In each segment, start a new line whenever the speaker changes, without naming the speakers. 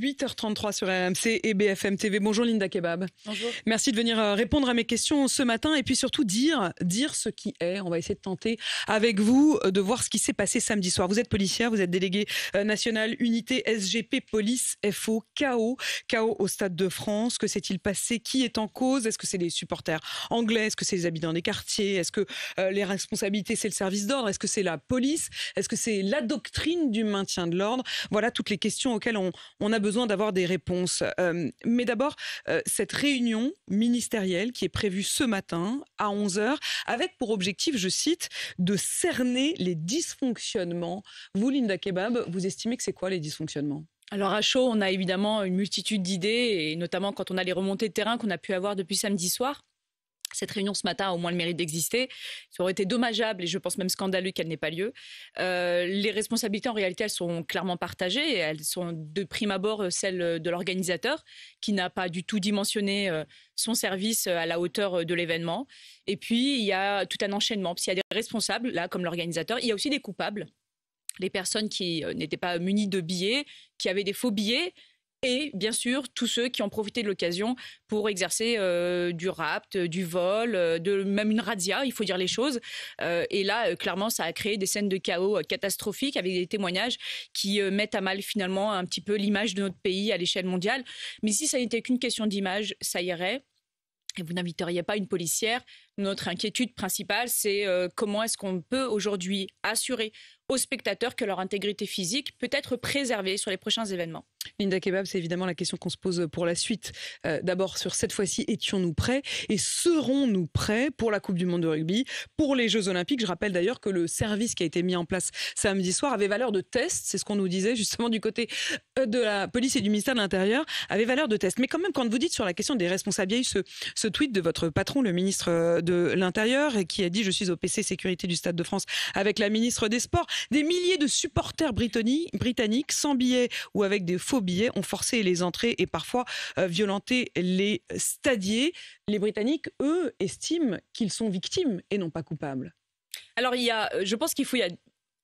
8h33 sur RMC et BFM TV. Bonjour Linda Kebab.
Bonjour.
Merci de venir répondre à mes questions ce matin et puis surtout dire ce qui est. On va essayer de tenter avec vous de voir ce qui s'est passé samedi soir. Vous êtes policière, vous êtes déléguée nationale unité SGP Police FO. Chaos au Stade de France. Que s'est-il passé? Qui est en cause? Est-ce que c'est les supporters anglais? Est-ce que c'est les habitants des quartiers? Est-ce que les responsabilités c'est le service d'ordre? Est-ce que c'est la police? Est-ce que c'est la doctrine du maintien de l'ordre? Voilà toutes les questions auxquelles on a besoin d'avoir des réponses. Mais d'abord, cette réunion ministérielle qui est prévue ce matin à 11h, avec pour objectif, je cite, de cerner les dysfonctionnements. Vous, Linda Kebab, vous estimez que c'est quoi les dysfonctionnements?
Alors à chaud, on a évidemment une multitude d'idées, et notamment quand on a les remontées de terrain qu'on a pu avoir depuis samedi soir. Cette réunion ce matin a au moins le mérite d'exister. Ça aurait été dommageable et je pense même scandaleux qu'elle n'ait pas lieu. Les responsabilités, en réalité, elles sont clairement partagées. Et elles sont de prime abord celles de l'organisateur qui n'a pas du tout dimensionné son service à la hauteur de l'événement. Et puis, il y a tout un enchaînement. Parce qu'il y a des responsables, là, comme l'organisateur. Il y a aussi des coupables. Les personnes qui n'étaient pas munies de billets, qui avaient des faux billets. Et bien sûr, tous ceux qui ont profité de l'occasion pour exercer du rapt, du vol, même une razzia, il faut dire les choses. Et là, clairement, ça a créé des scènes de chaos catastrophiques avec des témoignages qui mettent à mal finalement un petit peu l'image de notre pays à l'échelle mondiale. Mais si ça n'était qu'une question d'image, ça irait. Et vous n'inviteriez pas une policière. Notre inquiétude principale, c'est comment est-ce qu'on peut aujourd'hui assurer aux spectateurs que leur intégrité physique peut être préservée sur les prochains événements.
Linda Kebab, c'est évidemment la question qu'on se pose pour la suite. D'abord, sur cette fois-ci, étions-nous prêts et serons-nous prêts pour la Coupe du Monde de rugby, pour les Jeux Olympiques? Je rappelle d'ailleurs que le service qui a été mis en place samedi soir avait valeur de test, c'est ce qu'on nous disait justement du côté de la police et du ministère de l'Intérieur, avait valeur de test. Mais quand même, quand vous dites sur la question des responsables, il y a eu ce tweet de votre patron, le ministre de l'Intérieur, qui a dit « Je suis au PC sécurité du Stade de France avec la ministre des Sports ». Des milliers de supporters britanniques, sans billets ou avec des faux billets, ont forcé les entrées et parfois violenté les stadiers. Les Britanniques, eux, estiment qu'ils sont victimes et non pas coupables.
Alors, je pense qu'il faut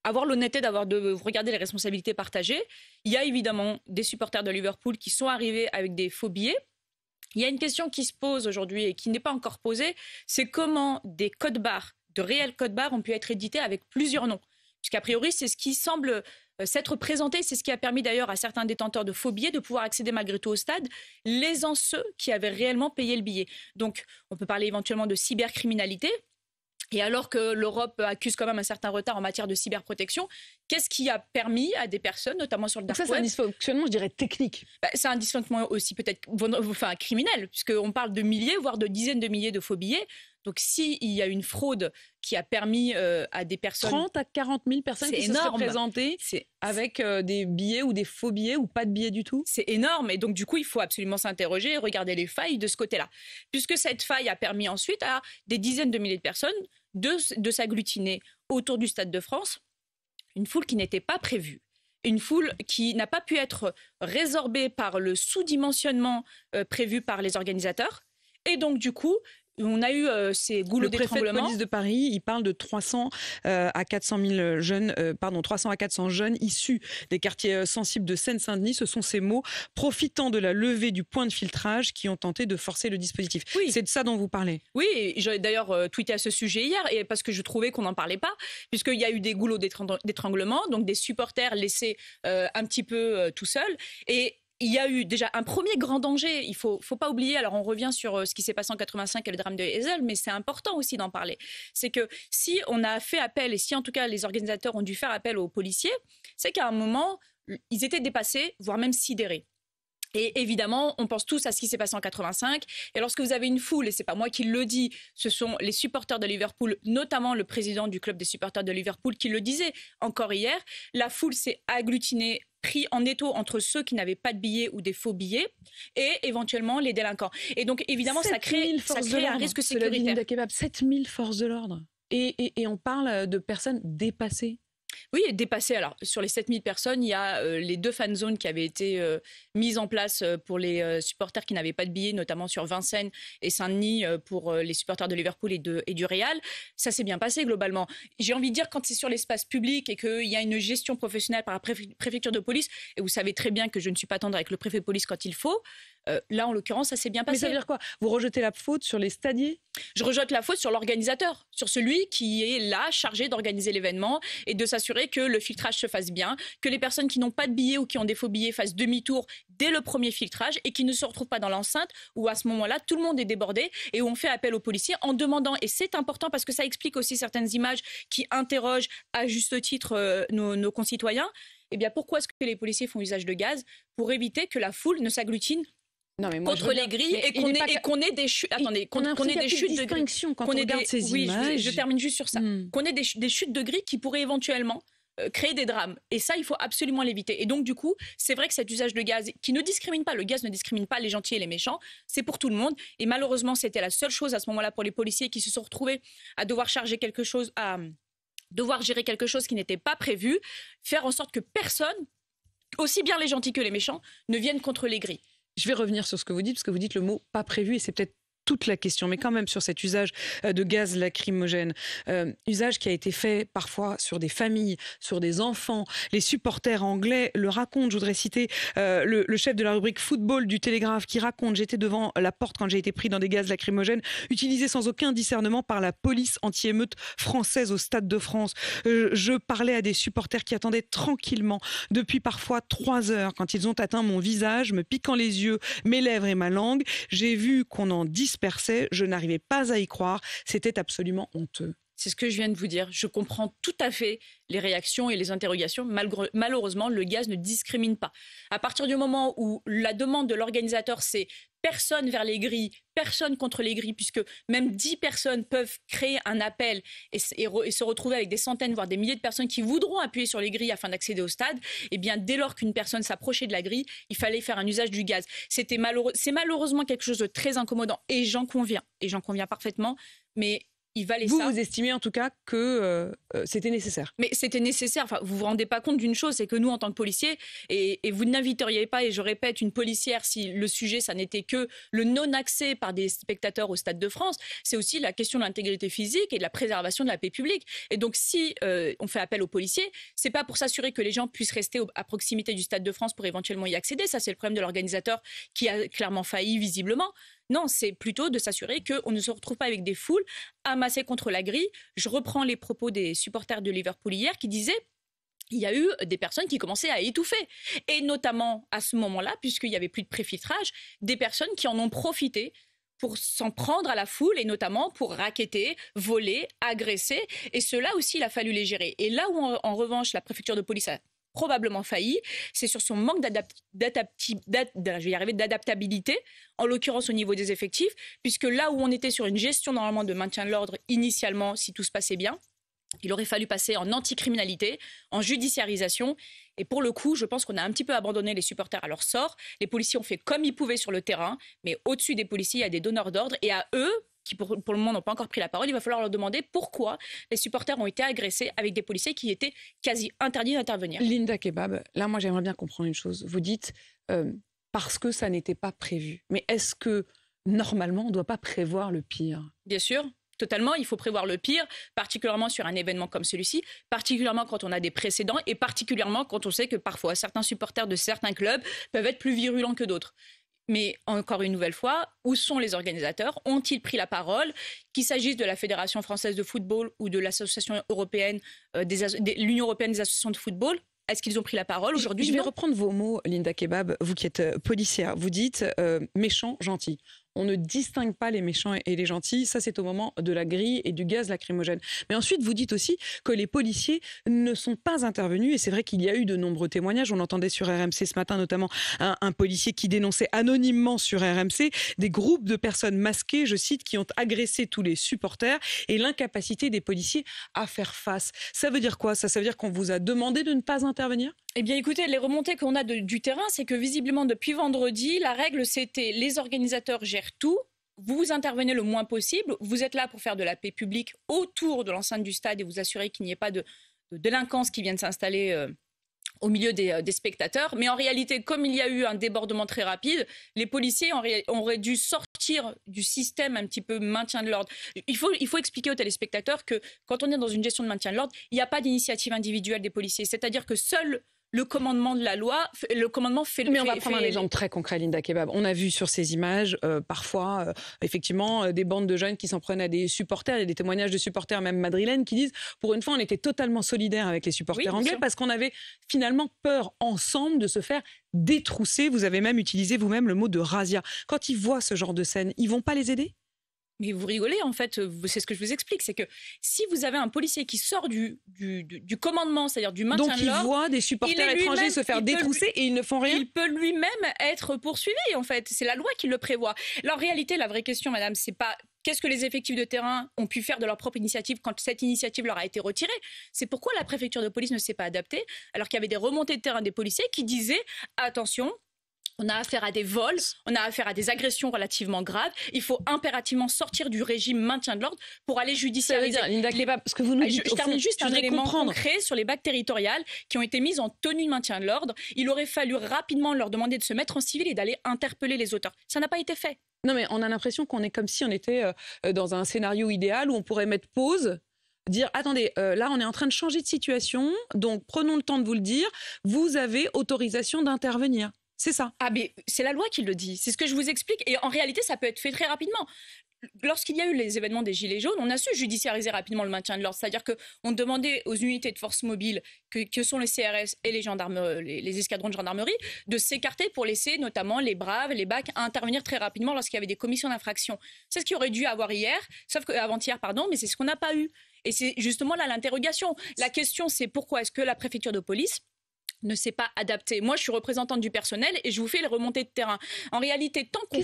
avoir l'honnêteté de regarder les responsabilités partagées. Il y a évidemment des supporters de Liverpool qui sont arrivés avec des faux billets. Il y a une question qui se pose aujourd'hui et qui n'est pas encore posée, c'est comment des codes-barres, de réels codes-barres ont pu être édités avec plusieurs noms. Puisqu'a priori, c'est ce qui semble s'être présenté, c'est ce qui a permis d'ailleurs à certains détenteurs de faux billets de pouvoir accéder malgré tout au stade, lésant ceux qui avaient réellement payé le billet. Donc, on peut parler éventuellement de cybercriminalité. Et alors que l'Europe accuse quand même un certain retard en matière de cyberprotection, qu'est-ce qui a permis à des personnes, notamment sur le dark web...
Ça, c'est un dysfonctionnement, je dirais, technique.
C'est un dysfonctionnement aussi peut-être criminel, puisqu'on parle de milliers, voire de dizaines de milliers de faux billets. Donc, s'il y a une fraude qui a permis à des personnes...
30 à 40 000 personnes qui se seraient présentées avec des billets ou des faux billets ou pas de billets du tout.
C'est énorme. Et donc, du coup, il faut absolument s'interroger et regarder les failles de ce côté-là. Puisque cette faille a permis ensuite à des dizaines de milliers de personnes de s'agglutiner autour du Stade de France. Une foule qui n'était pas prévue. Une foule qui n'a pas pu être résorbée par le sous-dimensionnement prévu par les organisateurs. Et donc, du coup... On a eu ces goulots d'étranglement.
Le préfet de police de Paris, il parle de 300 à 400 jeunes issus des quartiers sensibles de Seine-Saint-Denis. Ce sont ces mots, profitant de la levée du point de filtrage, qui ont tenté de forcer le dispositif. Oui. C'est de ça dont vous parlez.
Oui, j'ai d'ailleurs tweeté à ce sujet hier, et parce que je trouvais qu'on n'en parlait pas, puisqu'il y a eu des goulots d'étranglement, donc des supporters laissés un petit peu tout seuls. Et il y a eu déjà un premier grand danger, il ne faut pas oublier, alors on revient sur ce qui s'est passé en 85 et le drame de Heysel, mais c'est important aussi d'en parler. C'est que si on a fait appel, et si en tout cas les organisateurs ont dû faire appel aux policiers, c'est qu'à un moment, ils étaient dépassés, voire même sidérés. Et évidemment, on pense tous à ce qui s'est passé en 85. Et lorsque vous avez une foule, et c'est pas moi qui le dis, ce sont les supporters de Liverpool, notamment le président du club des supporters de Liverpool qui le disait encore hier, la foule s'est agglutinée, pris en étau entre ceux qui n'avaient pas de billets ou des faux billets et éventuellement les délinquants. Et donc évidemment, ça crée un risque sécuritaire.
7 000 forces de l'ordre. Et on parle de personnes dépassées.
Oui, et dépassé. Alors, sur les 7000 personnes, il y a les 2 fan zones qui avaient été mises en place pour les supporters qui n'avaient pas de billets, notamment sur Vincennes et Saint-Denis pour les supporters de Liverpool et du Real. Ça s'est bien passé globalement. J'ai envie de dire, quand c'est sur l'espace public et qu'il y a une gestion professionnelle par la préfecture de police, et vous savez très bien que je ne suis pas tendre avec le préfet de police quand il faut, là, en l'occurrence, ça s'est bien passé.
Mais ça veut dire quoi? Vous rejetez la faute sur les stadiers?
Je rejette la faute sur l'organisateur, sur celui qui est là, chargé d'organiser l'événement et de s'assurer que le filtrage se fasse bien, que les personnes qui n'ont pas de billets ou qui ont des faux billets fassent demi-tour dès le premier filtrage et qui ne se retrouvent pas dans l'enceinte où à ce moment-là, tout le monde est débordé et où on fait appel aux policiers en demandant, et c'est important parce que ça explique aussi certaines images qui interrogent à juste titre nos concitoyens, eh bien pourquoi est-ce que les policiers font usage de gaz? Pour éviter que la foule ne s'agglutine contre les grilles et qu'on ait des chutes. Attendez, qu'on ait des chutes de grilles.
Quand on regarde ces images.
Je termine juste sur ça. Qu'on ait des chutes de grilles qui pourraient éventuellement créer des drames. Et ça, il faut absolument l'éviter. Et donc, du coup, c'est vrai que cet usage de gaz qui ne discrimine pas, le gaz ne discrimine pas les gentils et les méchants, c'est pour tout le monde. Et malheureusement, c'était la seule chose à ce moment-là pour les policiers qui se sont retrouvés à devoir gérer quelque chose qui n'était pas prévu, faire en sorte que personne, aussi bien les gentils que les méchants, ne viennent contre les grilles.
Je vais revenir sur ce que vous dites, parce que vous dites le mot « pas prévu » et c'est peut-être toute la question, mais quand même sur cet usage de gaz lacrymogène, usage qui a été fait parfois sur des familles, sur des enfants. Les supporters anglais le racontent. Je voudrais citer le chef de la rubrique football du Télégraphe qui raconte: j'étais devant la porte quand j'ai été pris dans des gaz lacrymogènes utilisés sans aucun discernement par la police anti-émeute française au Stade de France. Je parlais à des supporters qui attendaient tranquillement depuis parfois 3 heures quand ils ont atteint mon visage, me piquant les yeux, mes lèvres et ma langue. J'ai vu qu'on en dispersait, je n'arrivais pas à y croire, c'était absolument honteux.
C'est ce que je viens de vous dire. Je comprends tout à fait les réactions et les interrogations. Malheureusement, le gaz ne discrimine pas. À partir du moment où la demande de l'organisateur, c'est personne vers les grilles, personne contre les grilles, puisque même 10 personnes peuvent créer un appel et se retrouver avec des centaines, voire des milliers de personnes qui voudront appuyer sur les grilles afin d'accéder au stade, et bien dès lors qu'une personne s'approchait de la grille, il fallait faire un usage du gaz. C'est malheureusement quelque chose de très incommodant, et j'en conviens parfaitement, mais il valait ça.
Vous estimez en tout cas que c'était nécessaire.
Mais c'était nécessaire. Enfin, vous vous rendez pas compte d'une chose, c'est que nous, en tant que policiers, et vous n'inviteriez pas, et je répète, une policière si le sujet, ça n'était que le non-accès par des spectateurs au Stade de France. C'est aussi la question de l'intégrité physique et de la préservation de la paix publique. Et donc, si on fait appel aux policiers, c'est pas pour s'assurer que les gens puissent rester à proximité du Stade de France pour éventuellement y accéder. Ça, c'est le problème de l'organisateur qui a clairement failli visiblement. Non, c'est plutôt de s'assurer qu'on ne se retrouve pas avec des foules amassées contre la grille. Je reprends les propos des supporters de Liverpool hier qui disaient il y a eu des personnes qui commençaient à étouffer. Et notamment à ce moment-là, puisqu'il n'y avait plus de préfiltrage, des personnes qui en ont profité pour s'en prendre à la foule et notamment pour racketter, voler, agresser. Et cela aussi, il a fallu les gérer. Et là où, en revanche, la préfecture de police a probablement failli, c'est sur son manque d'adaptabilité, en l'occurrence au niveau des effectifs, puisque là où on était sur une gestion normalement de maintien de l'ordre initialement, si tout se passait bien, il aurait fallu passer en anticriminalité, en judiciarisation. Et pour le coup, je pense qu'on a un petit peu abandonné les supporters à leur sort. Les policiers ont fait comme ils pouvaient sur le terrain, mais au-dessus des policiers, il y a des donneurs d'ordre, et à eux, qui pour le moment n'ont pas encore pris la parole, il va falloir leur demander pourquoi les supporters ont été agressés avec des policiers qui étaient quasi interdits d'intervenir.
Linda Kebab, là moi j'aimerais bien comprendre une chose. Vous dites parce que ça n'était pas prévu. Mais est-ce que normalement on ne doit pas prévoir le pire?
Bien sûr. Totalement, il faut prévoir le pire, particulièrement sur un événement comme celui-ci, particulièrement quand on a des précédents et particulièrement quand on sait que parfois certains supporters de certains clubs peuvent être plus virulents que d'autres. Mais encore une nouvelle fois, où sont les organisateurs? Ont-ils pris la parole? Qu'il s'agisse de la Fédération française de football ou de l'Association européenne, l'Union européenne des associations de football, est-ce qu'ils ont pris la parole aujourd'hui?
Je vais reprendre vos mots, Linda Kebab, vous qui êtes policière. Vous dites méchant, gentil. On ne distingue pas les méchants et les gentils. Ça, c'est au moment de la grille et du gaz lacrymogène. Mais ensuite, vous dites aussi que les policiers ne sont pas intervenus. Et c'est vrai qu'il y a eu de nombreux témoignages. On entendait sur RMC ce matin, notamment un policier qui dénonçait anonymement sur RMC des groupes de personnes masquées, je cite, qui ont agressé tous les supporters et l'incapacité des policiers à faire face. Ça veut dire quoi? Ça veut dire qu'on vous a demandé de ne pas intervenir?
Eh bien, écoutez, les remontées qu'on a du terrain, c'est que visiblement, depuis vendredi, la règle, c'était les organisateurs gèrent tout. Vous intervenez le moins possible. Vous êtes là pour faire de la paix publique autour de l'enceinte du stade et vous assurer qu'il n'y ait pas de délinquance qui viennent s'installer au milieu des spectateurs. Mais en réalité, comme il y a eu un débordement très rapide, les policiers auraient dû sortir du système un petit peu maintien de l'ordre. Il faut expliquer aux téléspectateurs que quand on est dans une gestion de maintien de l'ordre, il n'y a pas d'initiative individuelle des policiers. C'est-à-dire que seul le commandement de la loi, le commandement fait...
Mais on va prendre un exemple très concret, Linda Kebab. On a vu sur ces images, parfois, effectivement, des bandes de jeunes qui s'en prennent à des supporters. Il y a des témoignages de supporters, même madrilènes, qui disent, pour une fois, on était totalement solidaires avec les supporters anglais parce qu'on avait finalement peur ensemble de se faire détrousser. Vous avez même utilisé vous-même le mot de razzia. Quand ils voient ce genre de scène, ils vont pas les aider ?
Mais vous rigolez, en fait, c'est ce que je vous explique, c'est que si vous avez un policier qui sort du commandement, c'est-à-dire du maintien de l'ordre...
Donc il voit des supporters étrangers se faire détrousser et ils ne font rien.
Il peut lui-même être poursuivi, en fait. C'est la loi qui le prévoit. Alors, en réalité, la vraie question, madame, c'est pas qu'est-ce que les effectifs de terrain ont pu faire de leur propre initiative quand cette initiative leur a été retirée. C'est pourquoi la préfecture de police ne s'est pas adaptée, alors qu'il y avait des remontées de terrain des policiers qui disaient « Attention ». On a affaire à des vols, on a affaire à des agressions relativement graves. Il faut impérativement sortir du régime maintien de l'ordre pour aller judiciariser.
Ça veut dire, Linda Kebab, ce que vous nous dites,
je termine juste un élément concret sur les bacs territoriales qui ont été mises en tenue de maintien de l'ordre. Il aurait fallu rapidement leur demander de se mettre en civil et d'aller interpeller les auteurs. Ça n'a pas été fait.
Non, mais on a l'impression qu'on est comme si on était dans un scénario idéal où on pourrait mettre pause, dire attendez, là on est en train de changer de situation, donc prenons le temps de vous le dire, vous avez autorisation d'intervenir. C'est ça.
Ah, mais c'est la loi qui le dit. C'est ce que je vous explique. Et en réalité, ça peut être fait très rapidement. Lorsqu'il y a eu les événements des Gilets jaunes, on a su judiciariser rapidement le maintien de l'ordre. C'est-à-dire qu'on demandait aux unités de force mobile, que sont les CRS et les escadrons de gendarmerie, de s'écarter pour laisser notamment les braves, les BAC intervenir très rapidement lorsqu'il y avait des commissions d'infraction. C'est ce qu'il aurait dû avoir avant-hier, mais c'est ce qu'on n'a pas eu. Et c'est justement là l'interrogation. La question, c'est pourquoi est-ce que la préfecture de police ne s'est pas adapté. Moi, je suis représentante du personnel et je vous fais les remontées de terrain. En réalité, tant qu'on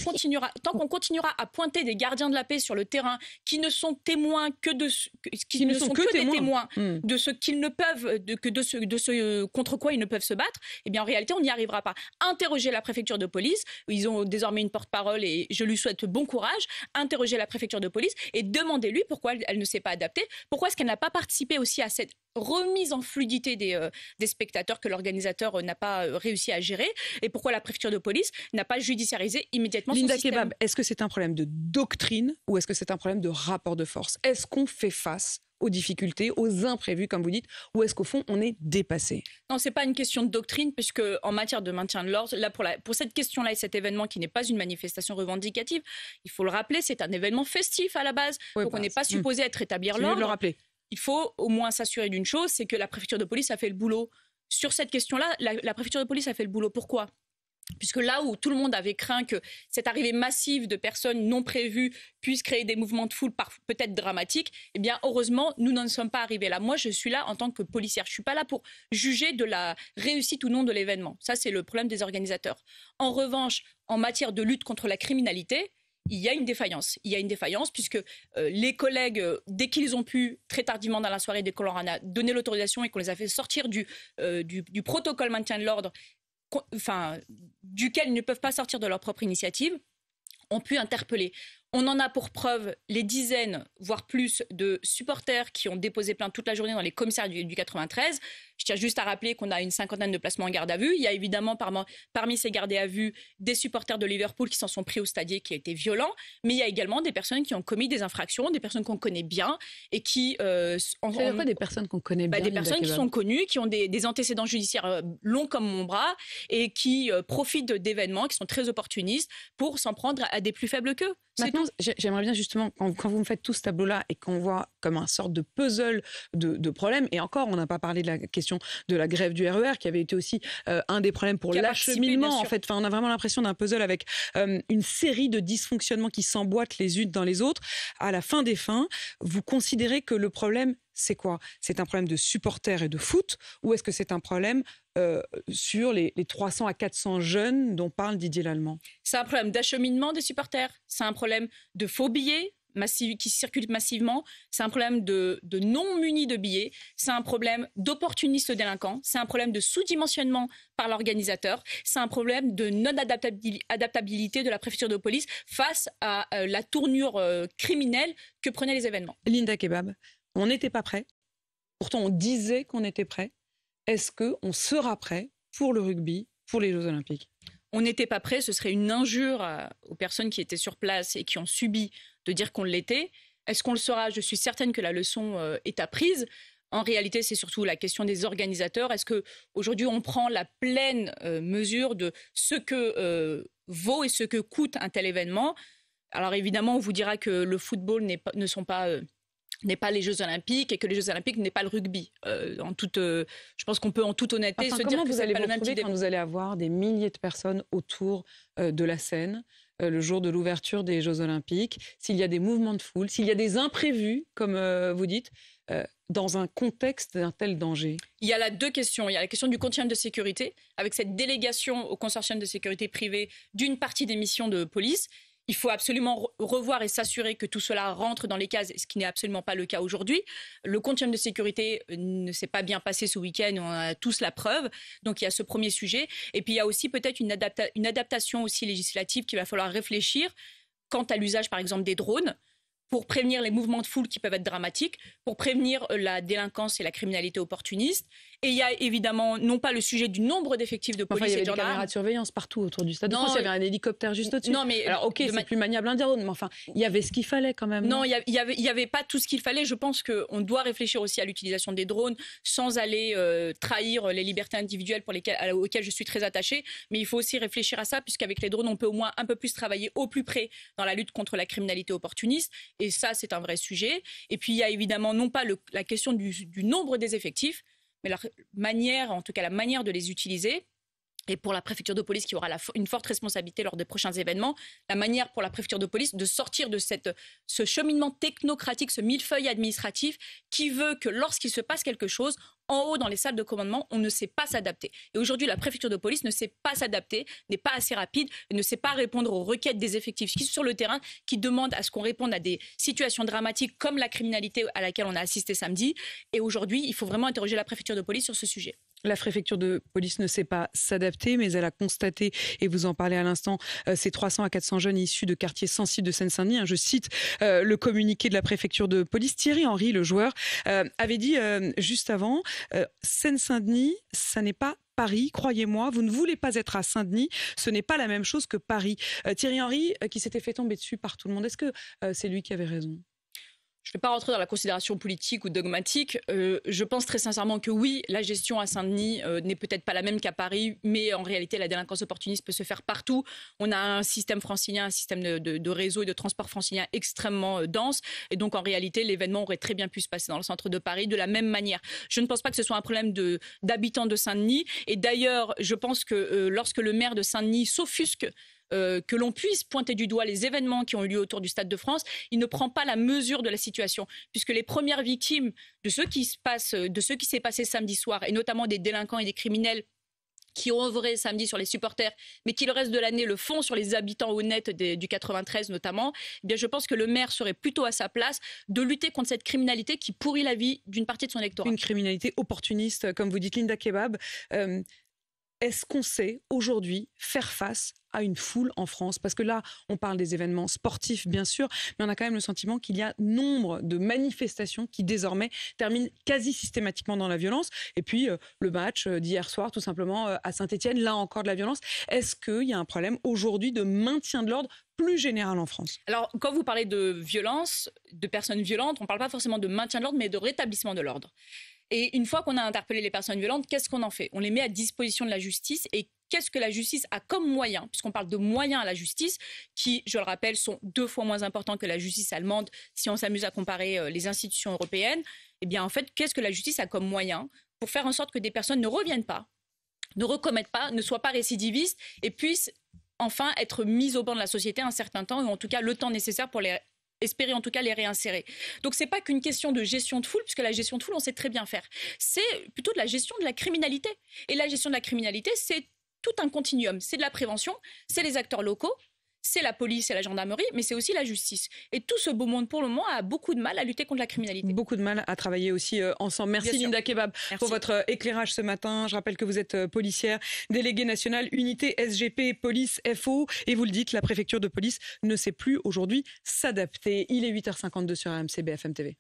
continuera à pointer des gardiens de la paix sur le terrain qui ne sont témoins que de des témoins de ce qu'ils ne peuvent, de ce contre quoi ils ne peuvent se battre, eh bien en réalité, on n'y arrivera pas. Interrogez la préfecture de police. Ils ont désormais une porte-parole et je lui souhaite bon courage. Interrogez la préfecture de police et demandez-lui pourquoi elle ne s'est pas adaptée. Pourquoi est-ce qu'elle n'a pas participé aussi à cette remise en fluidité des spectateurs que l'organisateur n'a pas réussi à gérer, et pourquoi la préfecture de police n'a pas judiciarisé immédiatement son système.
Linda Kebab, est-ce que c'est un problème de doctrine ou est-ce que c'est un problème de rapport de force ? Est-ce qu'on fait face aux difficultés, aux imprévus, comme vous dites, ou est-ce qu'au fond, on est dépassé ?
Non, c'est pas une question de doctrine, puisque en matière de maintien de l'ordre, là, pour cette question-là et cet événement qui n'est pas une manifestation revendicative, il faut le rappeler, c'est un événement festif à la base, donc on n'est pas supposé être rétablir l'ordre.
Le rappeler.
Il faut au moins s'assurer d'une chose, c'est que la préfecture de police a fait le boulot. Sur cette question-là, la préfecture de police a fait le boulot. Pourquoi ? Puisque là où tout le monde avait craint que cette arrivée massive de personnes non prévues puisse créer des mouvements de foule peut-être dramatiques, eh bien heureusement, nous n'en sommes pas arrivés là. Moi, je suis là en tant que policière. Je ne suis pas là pour juger de la réussite ou non de l'événement. Ça, c'est le problème des organisateurs. En revanche, en matière de lutte contre la criminalité, il y a une défaillance. Il y a une défaillance puisque les collègues, dès qu'ils ont pu, très tardivement dans la soirée, dès qu'on leur en a donné l'autorisation et qu'on les a fait sortir du protocole maintien de l'ordre, duquel ils ne peuvent pas sortir de leur propre initiative, ont pu interpeller. On en a pour preuve les dizaines, voire plus, de supporters qui ont déposé plainte toute la journée dans les commissariats du 93. Je tiens juste à rappeler qu'on a une cinquantaine de placements en garde à vue. Il y a évidemment parmi ces gardés à vue des supporters de Liverpool qui s'en sont pris au stadier, qui a été violent. Mais il y a également des personnes qui ont commis des infractions, des personnes qu'on connaît bien et qui...
C'est quoi des personnes qu'on connaît bien?
Des personnes qui sont connues, qui ont des antécédents judiciaires longs comme mon bras et qui profitent d'événements, qui sont très opportunistes pour s'en prendre à des plus faibles qu'eux.
Maintenant, j'aimerais bien justement, quand vous me faites tout ce tableau-là et qu'on voit comme un sorte de puzzle de problèmes, et encore, on n'a pas parlé de la question de la grève du RER, qui avait été aussi un des problèmes pour l'acheminement, en fait. Enfin, on a vraiment l'impression d'un puzzle avec une série de dysfonctionnements qui s'emboîtent les unes dans les autres. À la fin des fins, vous considérez que le problème, c'est quoi? C'est un problème de supporters et de foot, ou est-ce que c'est un problème sur les 300 à 400 jeunes dont parle Didier Lallement?
C'est un problème d'acheminement des supporters, c'est un problème de faux billets qui circulent massivement, c'est un problème de non munis de billets, c'est un problème d'opportunistes délinquants, c'est un problème de sous-dimensionnement par l'organisateur, c'est un problème de non-adaptabilité de la préfecture de police face à la tournure criminelle que prenaient les événements.
Linda Kebab, on n'était pas prêt. Pourtant, on disait qu'on était prêt. Est-ce qu'on sera prêt pour le rugby, pour les Jeux Olympiques?
On n'était pas prêt, ce serait une injure aux personnes qui étaient sur place et qui ont subi de dire qu'on l'était. Est-ce qu'on le sera? Je suis certaine que la leçon est apprise. En réalité, c'est surtout la question des organisateurs. Est-ce qu'aujourd'hui, on prend la pleine mesure de ce que vaut et ce que coûte un tel événement? Alors évidemment, on vous dira que le football n'est pas les Jeux Olympiques et que les Jeux Olympiques n'est pas le rugby. Je pense qu'on peut en toute honnêteté se dire que
vous
c'est
allez
pas
vous
le même
retrouver
type
quand vous allez avoir des milliers de personnes autour de la scène le jour de l'ouverture des Jeux Olympiques, s'il y a des mouvements de foule, s'il y a des imprévus, comme vous dites, dans un contexte d'un tel danger?
Il y a là deux questions. Il y a la question du consortium de sécurité, avec cette délégation au consortium de sécurité privée d'une partie des missions de police. Il faut absolument revoir et s'assurer que tout cela rentre dans les cases, ce qui n'est absolument pas le cas aujourd'hui. Le consortium de sécurité ne s'est pas bien passé ce week-end, on en a tous la preuve. Donc il y a ce premier sujet. Et puis il y a aussi peut-être une adaptation aussi législative qu'il va falloir réfléchir quant à l'usage par exemple des drones, pour prévenir les mouvements de foule qui peuvent être dramatiques, pour prévenir la délinquance et la criminalité opportuniste. Et il y a évidemment non pas le sujet du nombre d'effectifs de police
il y
et
avait
de
des
gendarmes.
caméras de surveillance partout autour du Stade de France, il y avait un hélicoptère juste au-dessus.
Non, mais
alors ok, c'est plus maniable un drone, mais enfin, il y avait ce qu'il fallait quand même.
Non, il y avait pas tout ce qu'il fallait. Je pense qu'on doit réfléchir aussi à l'utilisation des drones sans aller trahir les libertés individuelles auxquelles je suis très attachée. Mais il faut aussi réfléchir à ça, puisqu'avec les drones, on peut au moins un peu plus travailler au plus près dans la lutte contre la criminalité opportuniste. Et ça, c'est un vrai sujet. Et puis, il y a évidemment non pas la question du nombre des effectifs, mais la manière de les utiliser. Et pour la préfecture de police qui aura une forte responsabilité lors des prochains événements, la manière pour la préfecture de police de sortir de ce cheminement technocratique, ce millefeuille administratif qui veut que lorsqu'il se passe quelque chose, en haut dans les salles de commandement, on ne sait pas s'adapter. Et aujourd'hui, la préfecture de police ne sait pas s'adapter, n'est pas assez rapide, ne sait pas répondre aux requêtes des effectifs qui sont sur le terrain, qui demandent à ce qu'on réponde à des situations dramatiques comme la criminalité à laquelle on a assisté samedi. Et aujourd'hui, il faut vraiment interroger la préfecture de police sur ce sujet.
La préfecture de police ne sait pas s'adapter, mais elle a constaté, et vous en parlez à l'instant, ces 300 à 400 jeunes issus de quartiers sensibles de Seine-Saint-Denis. Je cite le communiqué de la préfecture de police. Thierry Henry, le joueur, avait dit juste avant, Seine-Saint-Denis, ça n'est pas Paris, croyez-moi, vous ne voulez pas être à Saint-Denis, ce n'est pas la même chose que Paris. Thierry Henry, qui s'était fait tomber dessus par tout le monde, est-ce que c'est lui qui avait raison ?
Je ne vais pas rentrer dans la considération politique ou dogmatique. Je pense très sincèrement que oui, la gestion à Saint-Denis n'est peut-être pas la même qu'à Paris, mais en réalité, la délinquance opportuniste peut se faire partout. On a un système francilien, un système de réseau et de transport francilien extrêmement dense. Et donc, en réalité, l'événement aurait très bien pu se passer dans le centre de Paris de la même manière. Je ne pense pas que ce soit un problème d'habitants de Saint-Denis. Et d'ailleurs, je pense que lorsque le maire de Saint-Denis s'offusque que l'on puisse pointer du doigt les événements qui ont eu lieu autour du Stade de France, il ne prend pas la mesure de la situation, puisque les premières victimes de ce qui s'est passé samedi soir, et notamment des délinquants et des criminels qui ont œuvré samedi sur les supporters, mais qui le reste de l'année le font sur les habitants honnêtes du 93 notamment, eh bien je pense que le maire serait plutôt à sa place de lutter contre cette criminalité qui pourrit la vie d'une partie de son électorat.
Une criminalité opportuniste, comme vous dites, Linda Kebab. Est-ce qu'on sait aujourd'hui faire face à une foule en France? Parce que là, on parle des événements sportifs, bien sûr, mais on a quand même le sentiment qu'il y a nombre de manifestations qui désormais terminent quasi systématiquement dans la violence. Et puis, le match d'hier soir, tout simplement, à Saint-Etienne, là encore de la violence. Est-ce qu'il y a un problème aujourd'hui de maintien de l'ordre plus général en France?
Alors, quand vous parlez de violence, de personnes violentes, on ne parle pas forcément de maintien de l'ordre, mais de rétablissement de l'ordre. Et une fois qu'on a interpellé les personnes violentes, qu'est-ce qu'on en fait? On les met à disposition de la justice. Et qu'est-ce que la justice a comme moyen? Puisqu'on parle de moyens à la justice, qui, je le rappelle, sont 2 fois moins importants que la justice allemande, si on s'amuse à comparer les institutions européennes. Eh bien, en fait, qu'est-ce que la justice a comme moyen pour faire en sorte que des personnes ne reviennent pas, ne recommettent pas, ne soient pas récidivistes et puissent enfin être mises au banc de la société un certain temps, ou en tout cas le temps nécessaire pour espérer en tout cas les réinsérer. Donc c'est pas qu'une question de gestion de foule, puisque la gestion de foule, on sait très bien faire. C'est plutôt de la gestion de la criminalité. Et la gestion de la criminalité, c'est tout un continuum. C'est de la prévention, c'est les acteurs locaux, c'est la police et la gendarmerie, mais c'est aussi la justice. Et tout ce beau monde, pour le moment, a beaucoup de mal à lutter contre la criminalité.
Beaucoup de mal à travailler aussi ensemble. Merci Linda Kebab pour votre éclairage ce matin. Je rappelle que vous êtes policière, déléguée nationale, unité SGP, police, FO. Et vous le dites, la préfecture de police ne sait plus aujourd'hui s'adapter. Il est 8h52 sur RMC BFM TV.